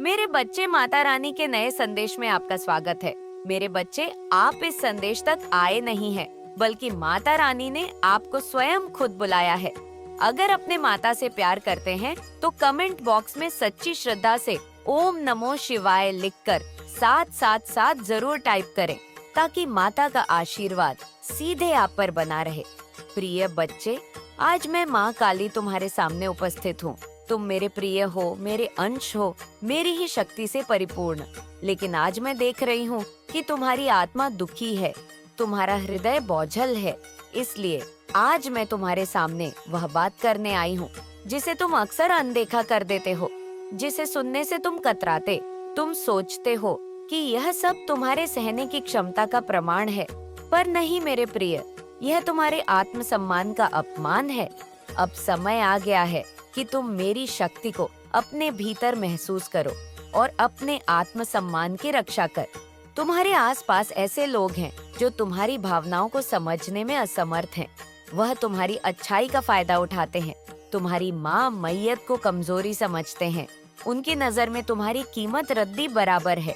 मेरे बच्चे, माता रानी के नए संदेश में आपका स्वागत है। मेरे बच्चे, आप इस संदेश तक आए नहीं हैं, बल्कि माता रानी ने आपको स्वयं खुद बुलाया है। अगर अपने माता से प्यार करते हैं, तो कमेंट बॉक्स में सच्ची श्रद्धा से ओम नमो शिवाय लिखकर 777 जरूर टाइप करें, ताकि माता का आशीर्वाद सीधे आप पर बना रहे। प्रिय बच्चे, आज मैं माँ काली तुम्हारे सामने उपस्थित हूँ। तुम मेरे प्रिय हो, मेरे अंश हो, मेरी ही शक्ति से परिपूर्ण। लेकिन आज मैं देख रही हूँ कि तुम्हारी आत्मा दुखी है, तुम्हारा हृदय बोझल है। इसलिए आज मैं तुम्हारे सामने वह बात करने आई हूँ जिसे तुम अक्सर अनदेखा कर देते हो, जिसे सुनने से तुम कतराते। तुम सोचते हो कि यह सब तुम्हारे सहने की क्षमता का प्रमाण है, पर नहीं मेरे प्रिय, यह तुम्हारे आत्मसम्मान का अपमान है। अब समय आ गया है कि तुम मेरी शक्ति को अपने भीतर महसूस करो और अपने आत्मसम्मान की रक्षा कर। तुम्हारे आसपास ऐसे लोग हैं जो तुम्हारी भावनाओं को समझने में असमर्थ हैं। वह तुम्हारी अच्छाई का फायदा उठाते हैं। तुम्हारी माँ मैयत को कमजोरी समझते हैं। उनकी नजर में तुम्हारी कीमत रद्दी बराबर है।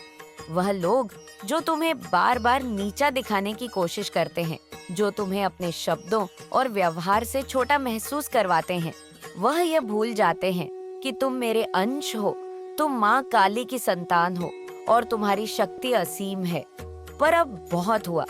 वह लोग जो तुम्हें बार बार नीचा दिखाने की कोशिश करते हैं, जो तुम्हें अपने शब्दों और व्यवहार से छोटा महसूस करवाते हैं, वह यह भूल जाते हैं कि तुम मेरे अंश हो, तुम माँ काली की संतान हो और तुम्हारी शक्ति असीम है। पर अब बहुत हुआ।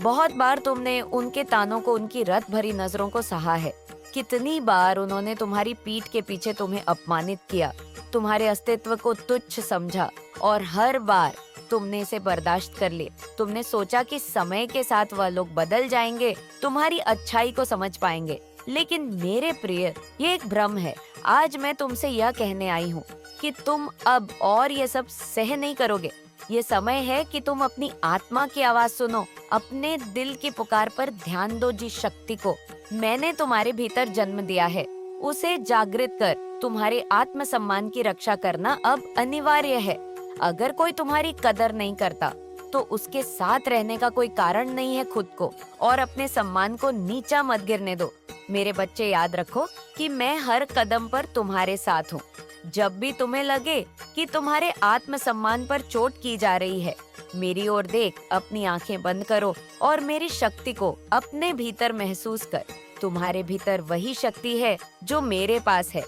बहुत बार तुमने उनके तानों को, उनकी रत भरी नजरों को सहा है। कितनी बार उन्होंने तुम्हारी पीठ के पीछे तुम्हें अपमानित किया, तुम्हारे अस्तित्व को तुच्छ समझा, और हर बार तुमने इसे बर्दाश्त कर लिया। तुमने सोचा कि समय के साथ वह लोग बदल जाएंगे, तुम्हारी अच्छाई को समझ पाएंगे। लेकिन मेरे प्रिय, ये एक भ्रम है। आज मैं तुमसे यह कहने आई हूँ कि तुम अब और ये सब सह नहीं करोगे। ये समय है कि तुम अपनी आत्मा की आवाज सुनो, अपने दिल की पुकार पर ध्यान दो। जिस शक्ति को मैंने तुम्हारे भीतर जन्म दिया है, उसे जागृत कर तुम्हारे आत्मसम्मान की रक्षा करना अब अनिवार्य है। अगर कोई तुम्हारी कदर नहीं करता, तो उसके साथ रहने का कोई कारण नहीं है। खुद को और अपने सम्मान को नीचा मत गिरने दो। मेरे बच्चे, याद रखो कि मैं हर कदम पर तुम्हारे साथ हूँ। जब भी तुम्हें लगे कि तुम्हारे आत्मसम्मान पर चोट की जा रही है, मेरी ओर देख, अपनी आंखें बंद करो और मेरी शक्ति को अपने भीतर महसूस कर। तुम्हारे भीतर वही शक्ति है जो मेरे पास है।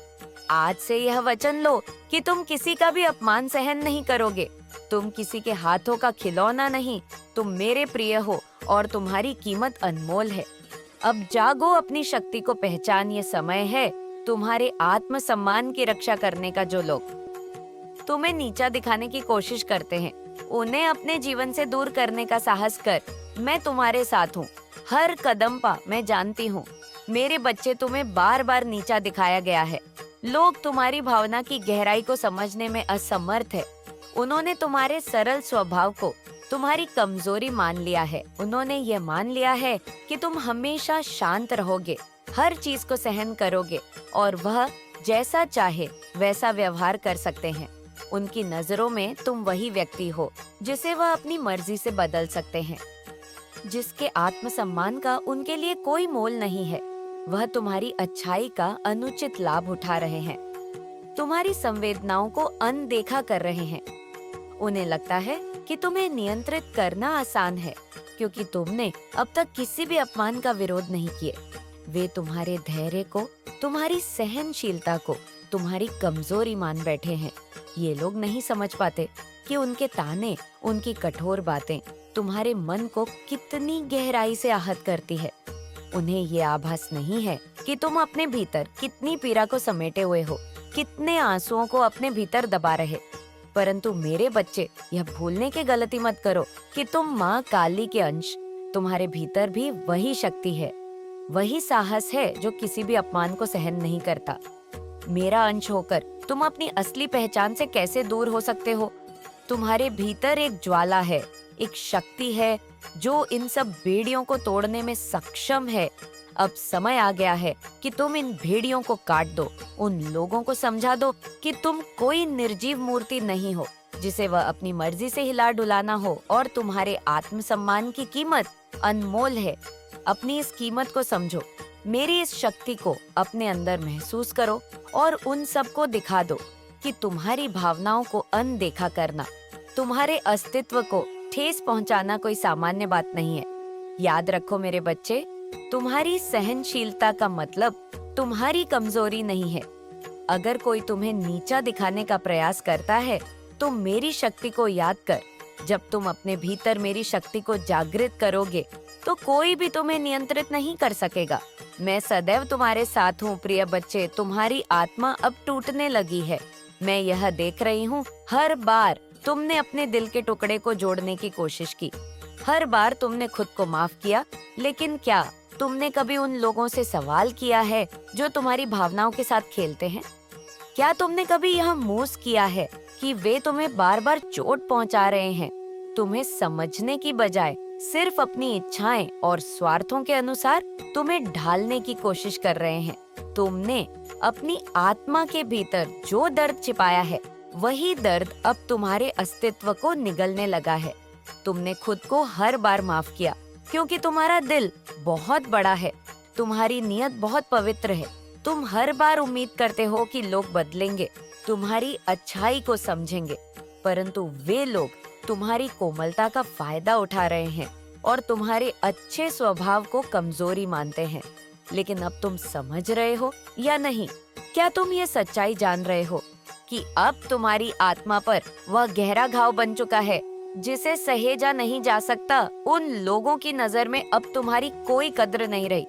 आज से यह वचन लो कि तुम किसी का भी अपमान सहन नहीं करोगे। तुम किसी के हाथों का खिलौना नहीं, तुम मेरे प्रिय हो और तुम्हारी कीमत अनमोल है। अब जागो, अपनी शक्ति को पहचान। ये समय है तुम्हारे आत्मसम्मान की रक्षा करने का। जो लोग तुम्हें नीचा दिखाने की कोशिश करते हैं, उन्हें अपने जीवन से दूर करने का साहस कर। मैं तुम्हारे साथ हूँ, हर कदम पा। मैं जानती हूँ मेरे बच्चे, तुम्हें बार बार नीचा दिखाया गया है। लोग तुम्हारी भावना की गहराई को समझने में असमर्थ है। उन्होंने तुम्हारे सरल स्वभाव को तुम्हारी कमजोरी मान लिया है। उन्होंने ये मान लिया है कि तुम हमेशा शांत रहोगे, हर चीज को सहन करोगे और वह जैसा चाहे वैसा व्यवहार कर सकते हैं। उनकी नजरों में तुम वही व्यक्ति हो जिसे वह अपनी मर्जी से बदल सकते हैं, जिसके आत्मसम्मान का उनके लिए कोई मोल नहीं है। वह तुम्हारी अच्छाई का अनुचित लाभ उठा रहे हैं, तुम्हारी संवेदनाओं को अनदेखा कर रहे हैं। उन्हें लगता है कि तुम्हें नियंत्रित करना आसान है, क्योंकि तुमने अब तक किसी भी अपमान का विरोध नहीं किए। वे तुम्हारे धैर्य को, तुम्हारी सहनशीलता को तुम्हारी कमजोरी मान बैठे हैं। ये लोग नहीं समझ पाते कि उनके ताने, उनकी कठोर बातें तुम्हारे मन को कितनी गहराई से आहत करती है। उन्हें ये आभास नहीं है कि तुम अपने भीतर कितनी पीड़ा को समेटे हुए हो, कितने आंसुओं को अपने भीतर दबा रहे। परंतु मेरे बच्चे, यह भूलने की गलती मत करो कि तुम माँ काली के अंश। तुम्हारे भीतर भी वही शक्ति है, वही साहस है जो किसी भी अपमान को सहन नहीं करता। मेरा अंश होकर तुम अपनी असली पहचान से कैसे दूर हो सकते हो? तुम्हारे भीतर एक ज्वाला है, एक शक्ति है जो इन सब बेड़ियों को तोड़ने में सक्षम है। अब समय आ गया है कि तुम इन भेड़ियों को काट दो। उन लोगों को समझा दो कि तुम कोई निर्जीव मूर्ति नहीं हो जिसे वह अपनी मर्जी से हिला डुलाना हो, और तुम्हारे आत्मसम्मान की कीमत अनमोल है। अपनी इस कीमत को समझो, मेरी इस शक्ति को अपने अंदर महसूस करो और उन सबको दिखा दो कि तुम्हारी भावनाओं को अनदेखा करना, तुम्हारे अस्तित्व को ठेस पहुंचाना कोई सामान्य बात नहीं है। याद रखो मेरे बच्चे, तुम्हारी सहनशीलता का मतलब तुम्हारी कमजोरी नहीं है। अगर कोई तुम्हें नीचा दिखाने का प्रयास करता है तो मेरी शक्ति को याद कर। जब तुम अपने भीतर मेरी शक्ति को जागृत करोगे तो कोई भी तुम्हें नियंत्रित नहीं कर सकेगा। मैं सदैव तुम्हारे साथ हूँ प्रिय बच्चे। तुम्हारी आत्मा अब टूटने लगी है। मैं यह देख रही हूँ। हर बार तुमने अपने दिल के टुकड़े को जोड़ने की कोशिश की, हर बार तुमने खुद को माफ किया, लेकिन क्या तुमने कभी उन लोगों से सवाल किया है जो तुम्हारी भावनाओं के साथ खेलते हैं? क्या तुमने कभी यह महसूस किया है कि वे तुम्हें बार बार चोट पहुंचा रहे हैं, तुम्हें समझने की बजाय सिर्फ अपनी इच्छाएं और स्वार्थों के अनुसार तुम्हें ढालने की कोशिश कर रहे हैं? तुमने अपनी आत्मा के भीतर जो दर्द छिपाया है, वही दर्द अब तुम्हारे अस्तित्व को निगलने लगा है। तुमने खुद को हर बार माफ किया क्योंकि तुम्हारा दिल बहुत बड़ा है, तुम्हारी नियत बहुत पवित्र है। तुम हर बार उम्मीद करते हो कि लोग बदलेंगे, तुम्हारी अच्छाई को समझेंगे, परंतु वे लोग तुम्हारी कोमलता का फायदा उठा रहे हैं और तुम्हारे अच्छे स्वभाव को कमजोरी मानते हैं। लेकिन अब तुम समझ रहे हो या नहीं? क्या तुम ये सच्चाई जान रहे हो कि अब तुम्हारी आत्मा पर वह गहरा घाव बन चुका है जिसे सहेजा नहीं जा सकता? उन लोगों की नजर में अब तुम्हारी कोई कद्र नहीं रही।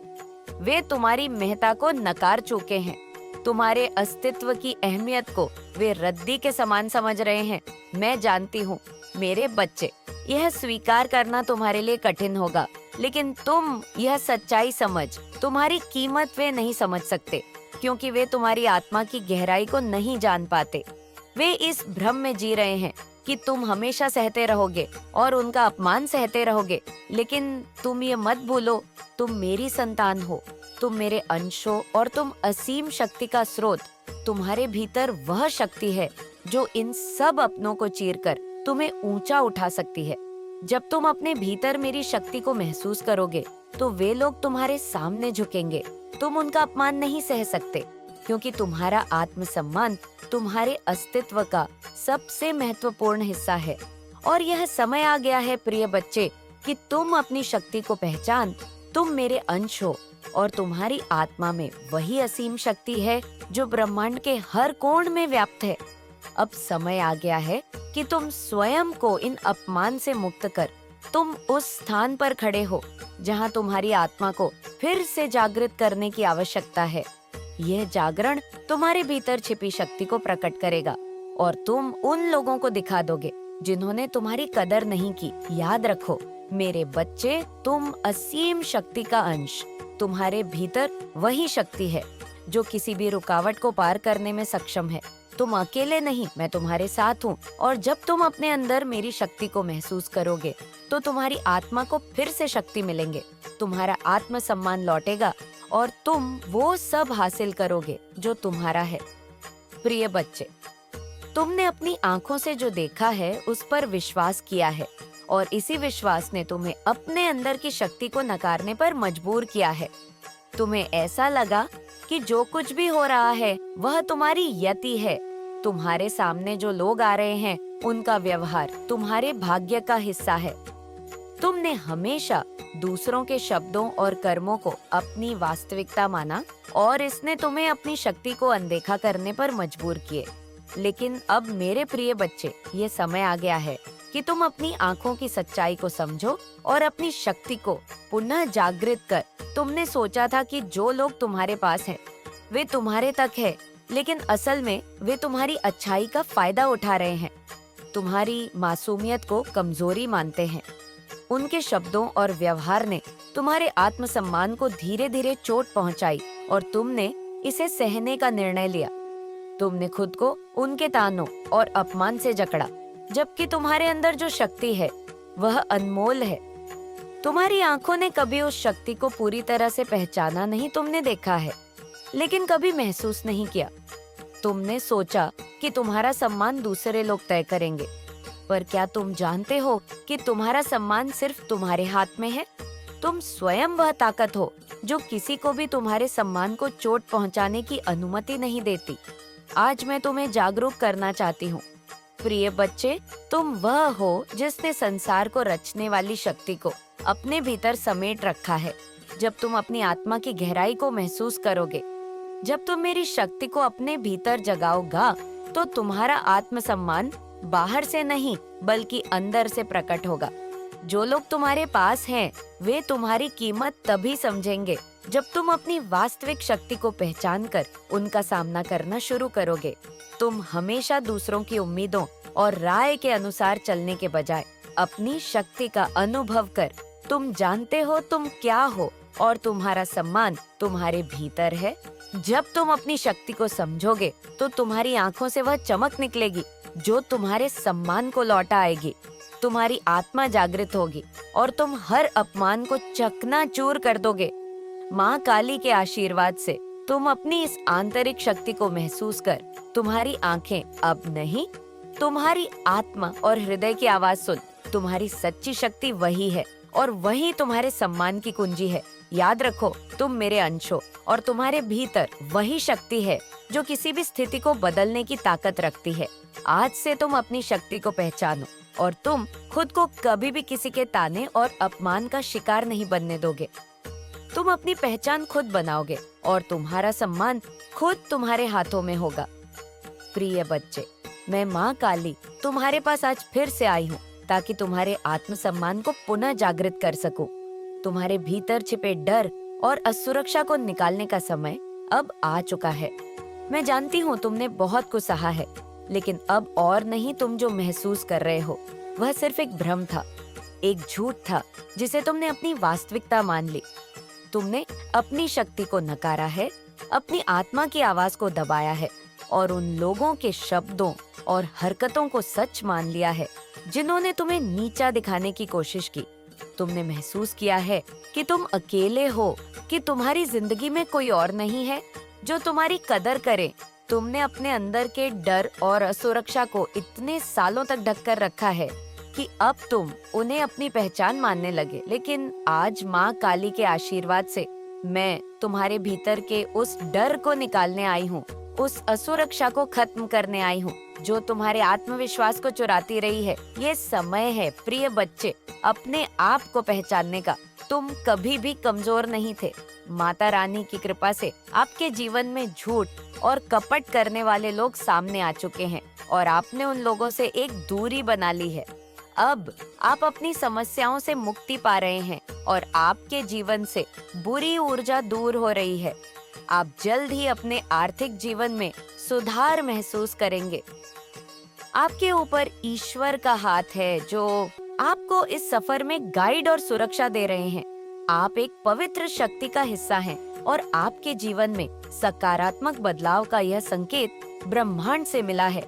वे तुम्हारी महत्ता को नकार चुके हैं। तुम्हारे अस्तित्व की अहमियत को वे रद्दी के समान समझ रहे हैं। मैं जानती हूँ मेरे बच्चे, यह स्वीकार करना तुम्हारे लिए कठिन होगा, लेकिन तुम यह सच्चाई समझ, तुम्हारी कीमत वे नहीं समझ सकते क्योंकि वे तुम्हारी आत्मा की गहराई को नहीं जान पाते। वे इस भ्रम में जी रहे हैं कि तुम हमेशा सहते रहोगे और उनका अपमान सहते रहोगे, लेकिन तुम ये मत भूलो, तुम मेरी संतान हो, तुम मेरे अंश हो और तुम असीम शक्ति का स्रोत। तुम्हारे भीतर वह शक्ति है जो इन सब अपनों को चीरकर तुम्हें ऊंचा उठा सकती है। जब तुम अपने भीतर मेरी शक्ति को महसूस करोगे तो वे लोग तुम्हारे सामने झुकेंगे। तुम उनका अपमान नहीं सह सकते क्योंकि तुम्हारा आत्मसम्मान तुम्हारे अस्तित्व का सबसे महत्वपूर्ण हिस्सा है। और यह समय आ गया है प्रिय बच्चे कि तुम अपनी शक्ति को पहचान। तुम मेरे अंश हो और तुम्हारी आत्मा में वही असीम शक्ति है जो ब्रह्मांड के हर कोण में व्याप्त है। अब समय आ गया है कि तुम स्वयं को इन अपमान से मुक्त कर तुम उस स्थान पर खड़े हो जहां तुम्हारी आत्मा को फिर से जागृत करने की आवश्यकता है। यह जागरण तुम्हारे भीतर छिपी शक्ति को प्रकट करेगा और तुम उन लोगों को दिखा दोगे जिन्होंने तुम्हारी कदर नहीं की। याद रखो मेरे बच्चे, तुम असीम शक्ति का अंश। तुम्हारे भीतर वही शक्ति है जो किसी भी रुकावट को पार करने में सक्षम है। तुम अकेले नहीं, मैं तुम्हारे साथ हूँ। और जब तुम अपने अंदर मेरी शक्ति को महसूस करोगे तो तुम्हारी आत्मा को फिर से शक्ति मिलेंगे, तुम्हारा आत्मसम्मान लौटेगा और तुम वो सब हासिल करोगे जो तुम्हारा है। प्रिय बच्चे, तुमने अपनी आंखों से जो देखा है उस पर विश्वास किया है और इसी विश्वास ने तुम्हें अपने अंदर की शक्ति को नकारने पर मजबूर किया है। तुम्हें ऐसा लगा कि जो कुछ भी हो रहा है वह तुम्हारी यति है। तुम्हारे सामने जो लोग आ रहे हैं उनका व्यवहार तुम्हारे भाग्य का हिस्सा है। तुमने हमेशा दूसरों के शब्दों और कर्मों को अपनी वास्तविकता माना और इसने तुम्हें अपनी शक्ति को अनदेखा करने पर मजबूर किए। लेकिन अब मेरे प्रिय बच्चे, ये समय आ गया है कि तुम अपनी आंखों की सच्चाई को समझो और अपनी शक्ति को पुनः जागृत कर। तुमने सोचा था कि जो लोग तुम्हारे पास हैं वे तुम्हारे तक है, लेकिन असल में वे तुम्हारी अच्छाई का फायदा उठा रहे हैं, तुम्हारी मासूमियत को कमजोरी मानते हैं। उनके शब्दों और व्यवहार ने तुम्हारे आत्मसम्मान को धीरे धीरे चोट पहुंचाई और तुमने इसे सहने का निर्णय लिया। तुमने खुद को उनके तानों और अपमान से जकड़ा, जबकि तुम्हारे अंदर जो शक्ति है वह अनमोल है। तुम्हारी आंखों ने कभी उस शक्ति को पूरी तरह से पहचाना नहीं, तुमने देखा है लेकिन कभी महसूस नहीं किया। तुमने सोचा कि तुम्हारा सम्मान दूसरे लोग तय करेंगे, पर क्या तुम जानते हो कि तुम्हारा सम्मान सिर्फ तुम्हारे हाथ में है? तुम स्वयं वह ताकत हो जो किसी को भी तुम्हारे सम्मान को चोट पहुंचाने की अनुमति नहीं देती। आज मैं तुम्हें जागरूक करना चाहती हूँ। प्रिय बच्चे, तुम वह हो जिसने संसार को रचने वाली शक्ति को अपने भीतर समेट रखा है। जब तुम अपनी आत्मा की गहराई को महसूस करोगे, जब तुम मेरी शक्ति को अपने भीतर जगाओगा, तो तुम्हारा आत्मसम्मान बाहर से नहीं बल्कि अंदर से प्रकट होगा। जो लोग तुम्हारे पास हैं, वे तुम्हारी कीमत तभी समझेंगे जब तुम अपनी वास्तविक शक्ति को पहचान कर उनका सामना करना शुरू करोगे। तुम हमेशा दूसरों की उम्मीदों और राय के अनुसार चलने के बजाय अपनी शक्ति का अनुभव कर तुम जानते हो तुम क्या हो और तुम्हारा सम्मान तुम्हारे भीतर है। जब तुम अपनी शक्ति को समझोगे तो तुम्हारी आंखों से वह चमक निकलेगी जो तुम्हारे सम्मान को लौटा आएगी। तुम्हारी आत्मा जागृत होगी और तुम हर अपमान को चकनाचूर कर दोगे। माँ काली के आशीर्वाद से तुम अपनी इस आंतरिक शक्ति को महसूस कर तुम्हारी आंखें अब नहीं, तुम्हारी आत्मा और हृदय की आवाज सुन। तुम्हारी सच्ची शक्ति वही है और वही तुम्हारे सम्मान की कुंजी है। याद रखो, तुम मेरे अंश हो और तुम्हारे भीतर वही शक्ति है जो किसी भी स्थिति को बदलने की ताकत रखती है। आज से तुम अपनी शक्ति को पहचानो और तुम खुद को कभी भी किसी के ताने और अपमान का शिकार नहीं बनने दोगे। तुम अपनी पहचान खुद बनाओगे और तुम्हारा सम्मान खुद तुम्हारे हाथों में होगा। प्रिय बच्चे, मैं माँ काली तुम्हारे पास आज फिर से आई हूँ ताकि तुम्हारे आत्मसम्मान को पुनः जागृत कर सकूं। तुम्हारे भीतर छिपे डर और असुरक्षा को निकालने का समय अब आ चुका है। मैं जानती हूँ तुमने बहुत कुछ सहा है, लेकिन अब और नहीं। तुम जो महसूस कर रहे हो वह सिर्फ एक भ्रम था, एक झूठ था जिसे तुमने अपनी वास्तविकता मान ली। तुमने अपनी शक्ति को नकारा है, अपनी आत्मा की आवाज को दबाया है और उन लोगों के शब्दों और हरकतों को सच मान लिया है जिन्होंने तुम्हें नीचा दिखाने की कोशिश की। तुमने महसूस किया है कि तुम अकेले हो, कि तुम्हारी जिंदगी में कोई और नहीं है जो तुम्हारी कदर करे। तुमने अपने अंदर के डर और असुरक्षा को इतने सालों तक ढक कर रखा है कि अब तुम उन्हें अपनी पहचान मानने लगे। लेकिन आज माँ काली के आशीर्वाद से मैं तुम्हारे भीतर के उस डर को निकालने आई हूँ, उस असुरक्षा को खत्म करने आई हूँ जो तुम्हारे आत्मविश्वास को चुराती रही है। ये समय है प्रिय बच्चे, अपने आप को पहचानने का। तुम कभी भी कमजोर नहीं थे। माता रानी की कृपा से आपके जीवन में झूठ और कपट करने वाले लोग सामने आ चुके हैं और आपने उन लोगों से एक दूरी बना ली है। अब आप अपनी समस्याओं से मुक्ति पा रहे हैं और आपके जीवन से बुरी ऊर्जा दूर हो रही है। आप जल्द ही अपने आर्थिक जीवन में सुधार महसूस करेंगे। आपके ऊपर ईश्वर का हाथ है जो आपको इस सफर में गाइड और सुरक्षा दे रहे हैं। आप एक पवित्र शक्ति का हिस्सा हैं और आपके जीवन में सकारात्मक बदलाव का यह संकेत ब्रह्मांड से मिला है।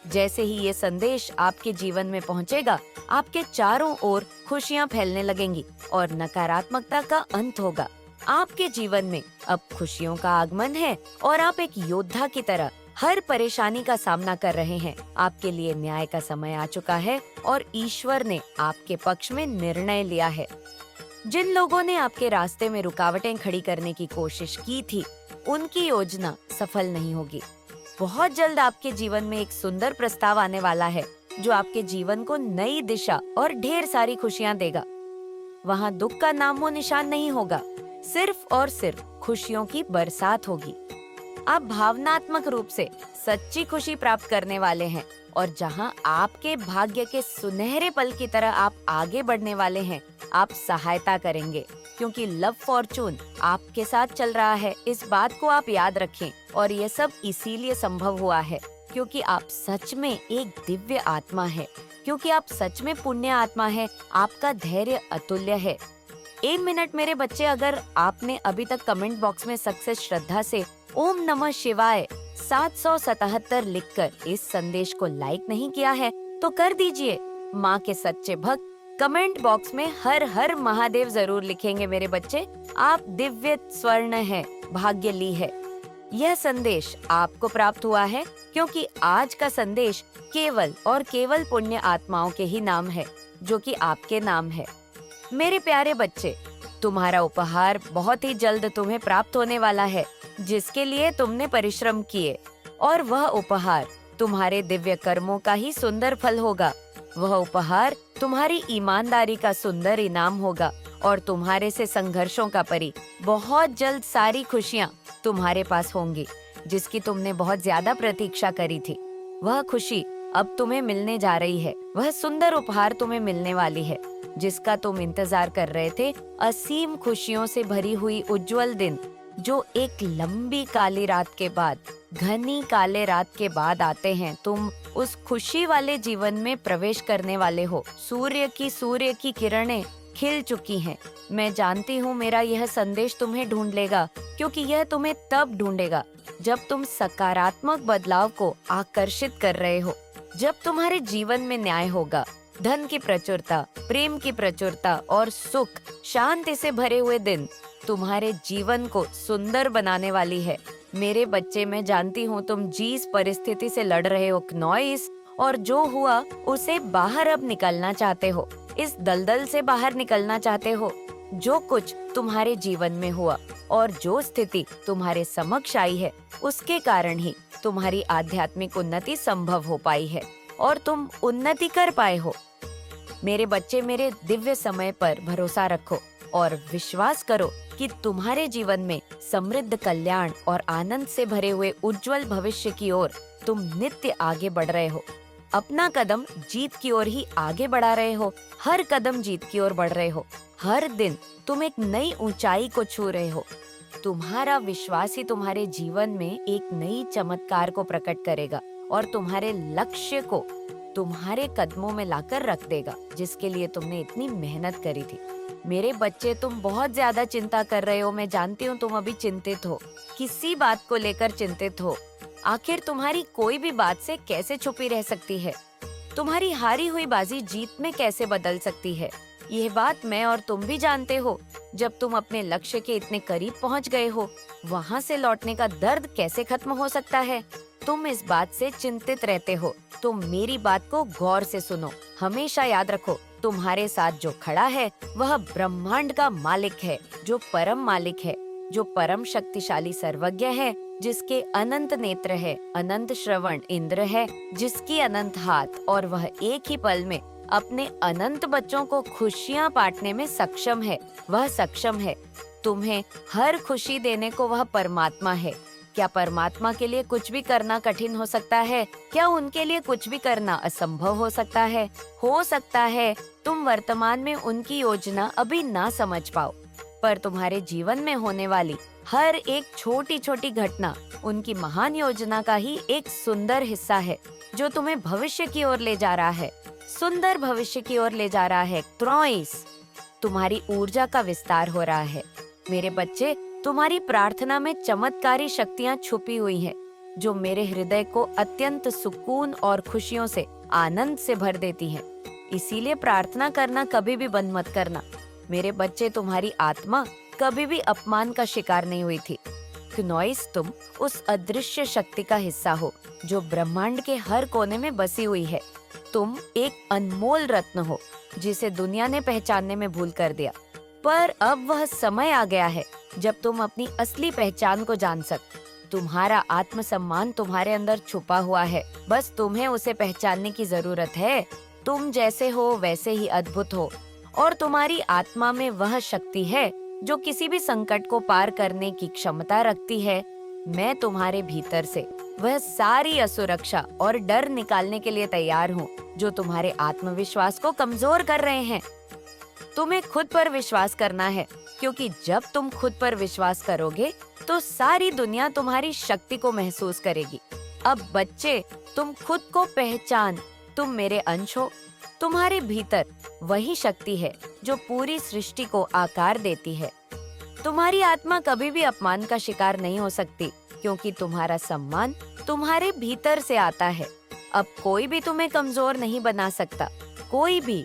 जैसे ही ये संदेश आपके जीवन में पहुंचेगा, आपके चारों ओर खुशियां फैलने लगेंगी और नकारात्मकता का अंत होगा। आपके जीवन में अब खुशियों का आगमन है और आप एक योद्धा की तरह हर परेशानी का सामना कर रहे हैं। आपके लिए न्याय का समय आ चुका है और ईश्वर ने आपके पक्ष में निर्णय लिया है। जिन लोगों ने आपके रास्ते में रुकावटें खड़ी करने की कोशिश की थी, उनकी योजना सफल नहीं होगी। बहुत जल्द आपके जीवन में एक सुंदर प्रस्ताव आने वाला है जो आपके जीवन को नई दिशा और ढेर सारी खुशियां देगा। वहाँ दुख का नामो निशान नहीं होगा, सिर्फ और सिर्फ खुशियों की बरसात होगी। आप भावनात्मक रूप से सच्ची खुशी प्राप्त करने वाले हैं और जहां आपके भाग्य के सुनहरे पल की तरह आप आगे बढ़ने वाले हैं, आप सहायता करेंगे क्योंकि लव फॉर्चून आपके साथ चल रहा है। इस बात को आप याद रखें और ये सब इसीलिए संभव हुआ है क्योंकि आप सच में एक दिव्य आत्मा है, क्योंकि आप सच में पुण्य आत्मा है। आपका धैर्य अतुल्य है। 1 मिनट मेरे बच्चे, अगर आपने अभी तक कमेंट बॉक्स में सक्सेस श्रद्धा से ओम नमः शिवाय 777 लिखकर इस संदेश को लाइक नहीं किया है तो कर दीजिए। माँ के सच्चे भक्त कमेंट बॉक्स में हर हर महादेव जरूर लिखेंगे मेरे बच्चे। आप दिव्य स्वर्ण हैं, भाग्यली है। यह संदेश आपको प्राप्त हुआ है क्योंकि आज का संदेश केवल और केवल पुण्य आत्माओं के ही नाम है, जो कि आपके नाम है। मेरे प्यारे बच्चे, तुम्हारा उपहार बहुत ही जल्द तुम्हें प्राप्त होने वाला है, जिसके लिए तुमने परिश्रम किए। और वह उपहार तुम्हारे दिव्य कर्मों का ही सुंदर फल होगा। वह उपहार तुम्हारी ईमानदारी का सुंदर इनाम होगा और तुम्हारे से संघर्षों का परी बहुत जल्द सारी खुशियाँ तुम्हारे पास होंगी, जिसकी तुमने बहुत ज्यादा प्रतीक्षा करी थी। वह खुशी अब तुम्हें मिलने जा रही है। वह सुंदर उपहार तुम्हें मिलने वाली है, जिसका तुम इंतजार कर रहे थे। असीम खुशियों से भरी हुई उज्जवल दिन, जो एक लंबी काली रात के बाद, घनी काले रात के बाद आते हैं। तुम उस खुशी वाले जीवन में प्रवेश करने वाले हो। सूर्य की किरणें खिल चुकी हैं। मैं जानती हूँ मेरा यह संदेश तुम्हें ढूंढ लेगा, क्योंकि यह तुम्हें तब ढूंढेगा जब तुम सकारात्मक बदलाव को आकर्षित कर रहे हो, जब तुम्हारे जीवन में न्याय होगा। धन की प्रचुरता, प्रेम की प्रचुरता और सुख शांति से भरे हुए दिन तुम्हारे जीवन को सुंदर बनाने वाली है। मेरे बच्चे, मैं जानती हूँ तुम जिस परिस्थिति से लड़ रहे हो क्नॉइस, और जो हुआ उसे बाहर अब निकलना चाहते हो। इस दलदल से बाहर निकलना चाहते हो। जो कुछ तुम्हारे जीवन में हुआ और जो स्थिति तुम्हारे समक्ष आई है, उसके कारण ही तुम्हारी आध्यात्मिक उन्नति संभव हो पाई है और तुम उन्नति कर पाए हो। मेरे बच्चे, मेरे दिव्य समय पर भरोसा रखो और विश्वास करो कि तुम्हारे जीवन में समृद्ध कल्याण और आनंद से भरे हुए उज्जवल भविष्य की ओर तुम नित्य आगे बढ़ रहे हो। अपना कदम जीत की ओर ही आगे बढ़ा रहे हो। हर कदम जीत की ओर बढ़ रहे हो। हर दिन तुम एक नई ऊंचाई को छू रहे हो। तुम्हारा विश्वास ही तुम्हारे जीवन में एक नई चमत्कार को प्रकट करेगा और तुम्हारे लक्ष्य को तुम्हारे कदमों में लाकर रख देगा, जिसके लिए तुमने इतनी मेहनत करी थी। मेरे बच्चे, तुम बहुत ज्यादा चिंता कर रहे हो। मैं जानती हूँ तुम अभी चिंतित हो, किसी बात को लेकर चिंतित हो। आखिर तुम्हारी कोई भी बात से कैसे छुपी रह सकती है? तुम्हारी हारी हुई बाजी जीत में कैसे बदल सकती है? यह बात मैं और तुम भी जानते हो। जब तुम अपने लक्ष्य के इतने करीब पहुंच गए हो, वहां से लौटने का दर्द कैसे खत्म हो सकता है? तुम इस बात से चिंतित रहते हो। तुम मेरी बात को गौर से सुनो। हमेशा याद रखो, तुम्हारे साथ जो खड़ा है वह ब्रह्मांड का मालिक है, जो परम मालिक है, जो परम शक्तिशाली सर्वज्ञ है, जिसके अनंत नेत्र है, अनंत श्रवण इंद्र है, जिसकी अनंत हाथ, और वह एक ही पल में अपने अनंत बच्चों को खुशियां बांटने में सक्षम है। वह सक्षम है तुम्हें हर खुशी देने को। वह परमात्मा है। क्या परमात्मा के लिए कुछ भी करना कठिन हो सकता है? क्या उनके लिए कुछ भी करना असंभव हो सकता है? हो सकता है तुम वर्तमान में उनकी योजना अभी ना समझ पाओ, पर तुम्हारे जीवन में होने वाली हर एक छोटी छोटी घटना उनकी महान योजना का ही एक सुंदर हिस्सा है, जो तुम्हें भविष्य की ओर ले जा रहा है। सुंदर भविष्य की ओर ले जा रहा है। क्रॉइस, तुम्हारी ऊर्जा का विस्तार हो रहा है। मेरे बच्चे, तुम्हारी प्रार्थना में चमत्कारी शक्तियां छुपी हुई हैं, जो मेरे हृदय को अत्यंत सुकून और खुशियों से, आनंद से भर देती हैं। इसीलिए प्रार्थना करना कभी भी बंद मत करना। मेरे बच्चे, तुम्हारी आत्मा कभी भी अपमान का शिकार नहीं हुई थी। क्नॉइस, तुम उस अदृश्य शक्ति का हिस्सा हो, जो ब्रह्मांड के हर कोने में बसी हुई है। तुम एक अनमोल रत्न हो, जिसे दुनिया ने पहचानने में भूल कर दिया। पर अब वह समय आ गया है जब तुम अपनी असली पहचान को जान सक। तुम्हारा आत्मसम्मान तुम्हारे अंदर छुपा हुआ है, बस तुम्हें उसे पहचानने की जरूरत है। तुम जैसे हो वैसे ही अद्भुत हो, और तुम्हारी आत्मा में वह शक्ति है जो किसी भी संकट को पार करने की क्षमता रखती है। मैं तुम्हारे भीतर से वह सारी असुरक्षा और डर निकालने के लिए तैयार हूँ, जो तुम्हारे आत्मविश्वास को कमजोर कर रहे हैं। तुम्हें खुद पर विश्वास करना है, क्योंकि जब तुम खुद पर विश्वास करोगे तो सारी दुनिया तुम्हारी शक्ति को महसूस करेगी। अब बच्चे, तुम खुद को पहचान। तुम मेरे अंश हो। तुम्हारे भीतर वही शक्ति है जो पूरी सृष्टि को आकार देती है। तुम्हारी आत्मा कभी भी अपमान का शिकार नहीं हो सकती, क्योंकि तुम्हारा सम्मान तुम्हारे भीतर से आता है। अब कोई भी तुम्हें कमजोर नहीं बना सकता। कोई भी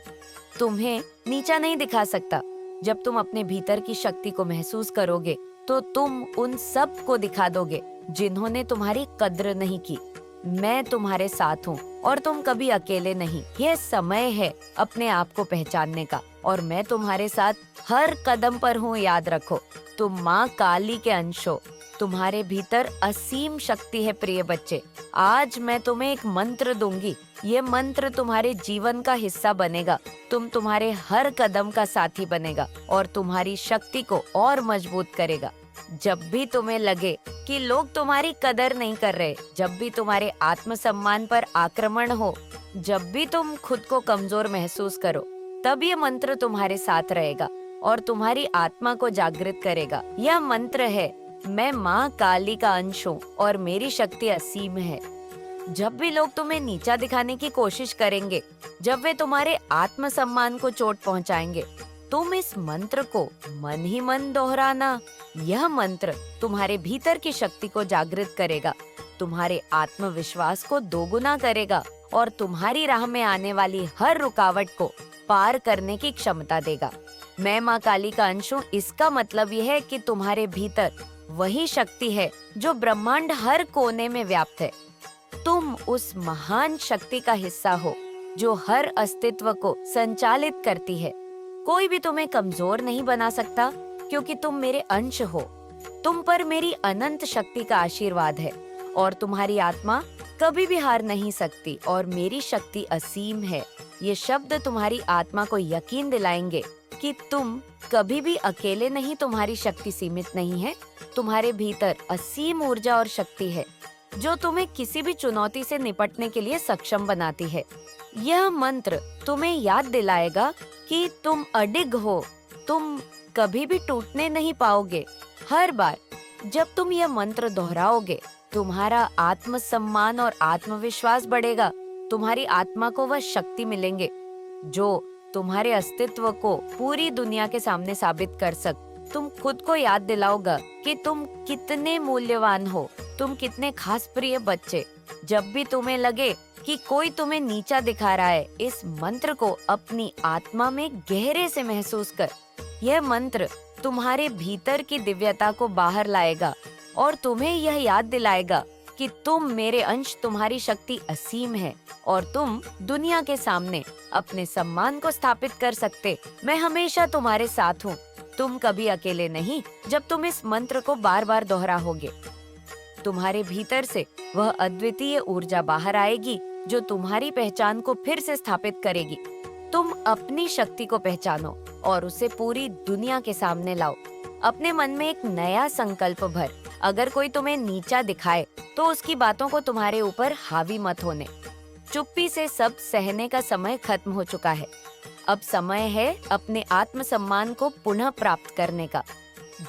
तुम्हें नीचा नहीं दिखा सकता। जब तुम अपने भीतर की शक्ति को महसूस करोगे, तो तुम उन सब को दिखा दोगे जिन्होंने तुम्हारी कद्र नहीं की। मैं तुम्हारे साथ हूँ और तुम कभी अकेले नहीं। यह समय है अपने आप को पहचानने का, और मैं तुम्हारे साथ हर कदम पर हूँ। याद रखो, तुम माँ काली के अंश हो। तुम्हारे भीतर असीम शक्ति है प्रिय बच्चे। आज मैं तुम्हें एक मंत्र दूंगी। ये मंत्र तुम्हारे जीवन का हिस्सा बनेगा। तुम्हारे हर कदम का साथी बनेगा और तुम्हारी शक्ति को और मजबूत करेगा। जब भी तुम्हें लगे कि लोग तुम्हारी कदर नहीं कर रहे, जब भी तुम्हारे आत्मसम्मान पर आक्रमण हो, जब भी तुम खुद को कमजोर महसूस करो, तब ये मंत्र तुम्हारे साथ रहेगा और तुम्हारी आत्मा को जागृत करेगा। यह मंत्र है, मैं माँ काली का अंश हूँ और मेरी शक्ति असीम है। जब भी लोग तुम्हें नीचा दिखाने की कोशिश करेंगे, जब वे तुम्हारे आत्मसम्मान को चोट पहुँचाएंगे, तुम इस मंत्र को मन ही मन दोहराना। यह मंत्र तुम्हारे भीतर की शक्ति को जागृत करेगा, तुम्हारे आत्मविश्वास को दोगुना करेगा और तुम्हारी राह में आने वाली हर रुकावट को पार करने की क्षमता देगा। मैं माँ काली का अंश हूँ, इसका मतलब यह है कि तुम्हारे भीतर वही शक्ति है जो ब्रह्मांड हर कोने में व्याप्त है। तुम उस महान शक्ति का हिस्सा हो जो हर अस्तित्व को संचालित करती है। कोई भी तुम्हें कमजोर नहीं बना सकता क्योंकि तुम मेरे अंश हो। तुम पर मेरी अनंत शक्ति का आशीर्वाद है और तुम्हारी आत्मा कभी भी हार नहीं सकती और मेरी शक्ति असीम है। ये शब्द तुम्हारी आत्मा को यकीन दिलाएंगे कि तुम कभी भी अकेले नहीं, तुम्हारी शक्ति सीमित नहीं है। तुम्हारे भीतर असीम ऊर्जा और शक्ति है जो तुम्हें किसी भी चुनौती से निपटने के लिए सक्षम बनाती है। यह मंत्र तुम्हें याद दिलाएगा कि तुम अडिग हो, तुम कभी भी टूटने नहीं पाओगे। हर बार जब तुम यह मंत्र दोहराओगे, तुम्हारा आत्मसम्मान और आत्मविश्वास बढ़ेगा। तुम्हारी आत्मा को वह शक्ति मिलेंगे जो तुम्हारे अस्तित्व को पूरी दुनिया के सामने साबित कर तुम खुद को याद दिलाओगा कि तुम कितने मूल्यवान हो, तुम कितने खास प्रिय बच्चे। जब भी तुम्हें लगे कि कोई तुम्हें नीचा दिखा रहा है, इस मंत्र को अपनी आत्मा में गहरे से महसूस कर। यह मंत्र तुम्हारे भीतर की दिव्यता को बाहर लाएगा और तुम्हें यह याद दिलाएगा कि तुम मेरे अंश, तुम्हारी शक्ति असीम है और तुम दुनिया के सामने अपने सम्मान को स्थापित कर सकते। मैं हमेशा तुम्हारे साथ हूँ, तुम कभी अकेले नहीं। जब तुम इस मंत्र को बार बार दोहराओगे, तुम्हारे भीतर से वह अद्वितीय ऊर्जा बाहर आएगी जो तुम्हारी पहचान को फिर से स्थापित करेगी। तुम अपनी शक्ति को पहचानो और उसे पूरी दुनिया के सामने लाओ। अपने मन में एक नया संकल्प भर। अगर कोई तुम्हें नीचा दिखाए तो उसकी बातों को तुम्हारे ऊपर हावी मत होने। चुप्पी से सब सहने का समय खत्म हो चुका है। अब समय है अपने आत्मसम्मान को पुनः प्राप्त करने का।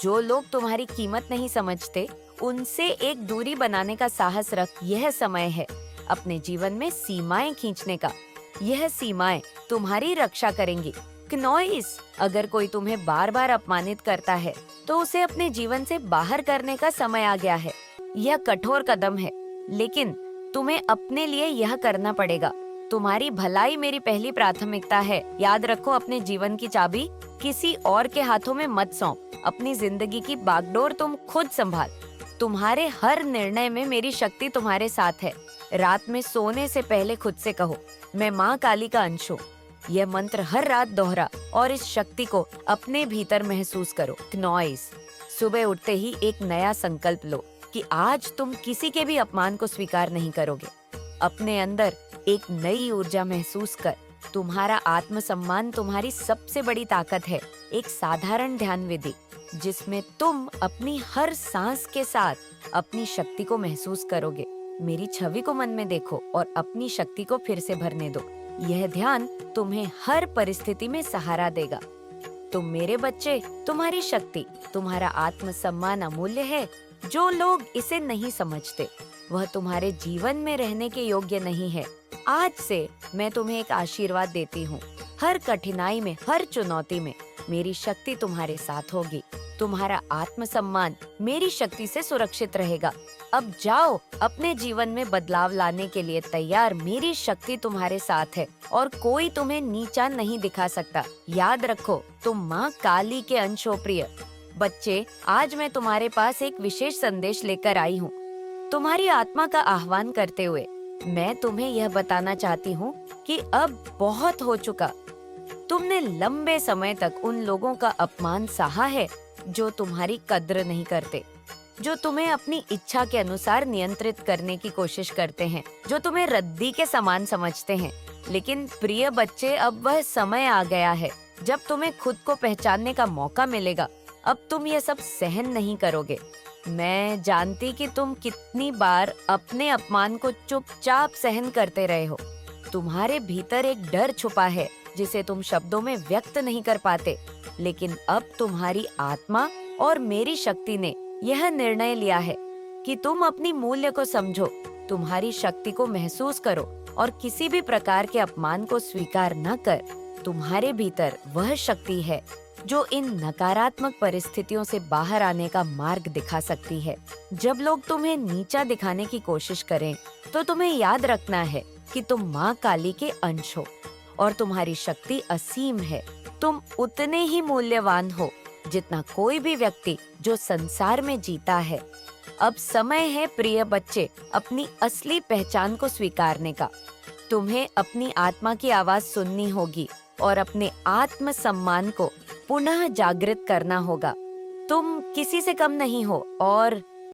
जो लोग तुम्हारी कीमत नहीं समझते, उनसे एक दूरी बनाने का साहस रख। यह समय है अपने जीवन में सीमाएं खींचने का। यह सीमाएं तुम्हारी रक्षा करेंगी। क्नॉइस, अगर कोई तुम्हें बार बार अपमानित करता है तो उसे अपने जीवन से बाहर करने का समय आ गया है। यह कठोर कदम है, लेकिन तुम्हें अपने लिए यह करना पड़ेगा। तुम्हारी भलाई मेरी पहली प्राथमिकता है। याद रखो, अपने जीवन की चाबी किसी और के हाथों में मत सौंप। अपनी जिंदगी की बागडोर तुम खुद संभाल। तुम्हारे हर निर्णय में मेरी शक्ति तुम्हारे साथ है। रात में सोने से पहले खुद से कहो, मैं माँ काली का अंश हूँ। यह मंत्र हर रात दोहरा और इस शक्ति को अपने भीतर महसूस करो। क्नॉइस, सुबह उठते ही एक नया संकल्प लो कि आज तुम किसी के भी अपमान को स्वीकार नहीं करोगे। अपने अंदर एक नई ऊर्जा महसूस कर। तुम्हारा आत्मसम्मान तुम्हारी सबसे बड़ी ताकत है। एक साधारण ध्यान विधि जिसमें तुम अपनी हर सांस के साथ अपनी शक्ति को महसूस करोगे। मेरी छवि को मन में देखो और अपनी शक्ति को फिर से भरने दो। यह ध्यान तुम्हें हर परिस्थिति में सहारा देगा। तुम मेरे बच्चे, तुम्हारी शक्ति, तुम्हारा आत्मसम्मान अमूल्य है। जो लोग इसे नहीं समझते, वह तुम्हारे जीवन में रहने के योग्य नहीं है। आज से मैं तुम्हें एक आशीर्वाद देती हूँ। हर कठिनाई में, हर चुनौती में मेरी शक्ति तुम्हारे साथ होगी। तुम्हारा आत्मसम्मान मेरी शक्ति से सुरक्षित रहेगा। अब जाओ, अपने जीवन में बदलाव लाने के लिए तैयार। मेरी शक्ति तुम्हारे साथ है और कोई तुम्हें नीचा नहीं दिखा सकता। याद रखो, तुम माँ काली के अंश हो। प्रिय बच्चे, आज मैं तुम्हारे पास एक विशेष संदेश लेकर आई हूँ। तुम्हारी आत्मा का आह्वान करते हुए मैं तुम्हें यह बताना चाहती हूँ कि अब बहुत हो चुका। तुमने लंबे समय तक उन लोगों का अपमान सहा है जो तुम्हारी कद्र नहीं करते। जो तुम्हें अपनी इच्छा के अनुसार नियंत्रित करने की कोशिश करते हैं, जो तुम्हें रद्दी के समान समझते हैं। लेकिन प्रिय बच्चे, अब वह समय आ गया है जब तुम्हें खुद को पहचानने का मौका मिलेगा। अब तुम ये सब सहन नहीं करोगे। मैं जानती कि तुम कितनी बार अपने अपमान को चुपचाप सहन करते रहे हो। तुम्हारे भीतर एक डर छुपा है जिसे तुम शब्दों में व्यक्त नहीं कर पाते। लेकिन अब तुम्हारी आत्मा और मेरी शक्ति ने यह निर्णय लिया है कि तुम अपनी मूल्य को समझो, तुम्हारी शक्ति को महसूस करो और किसी भी प्रकार के अपमान को स्वीकार न कर। तुम्हारे भीतर वह शक्ति है जो इन नकारात्मक परिस्थितियों से बाहर आने का मार्ग दिखा सकती है। जब लोग तुम्हें नीचा दिखाने की कोशिश करें, तो तुम्हें याद रखना है कि तुम माँ काली के अंश हो और तुम्हारी शक्ति असीम है। तुम उतने ही मूल्यवान हो जितना कोई भी व्यक्ति जो संसार में जीता है। अब समय है प्रिय बच्चे, अपनी असली पहचान को स्वीकारने का। तुम्हें अपनी आत्मा की आवाज सुननी होगी और अपने आत्म सम्मान को पुनः जागृत करना होगा। तुम किसी से कम नहीं हो और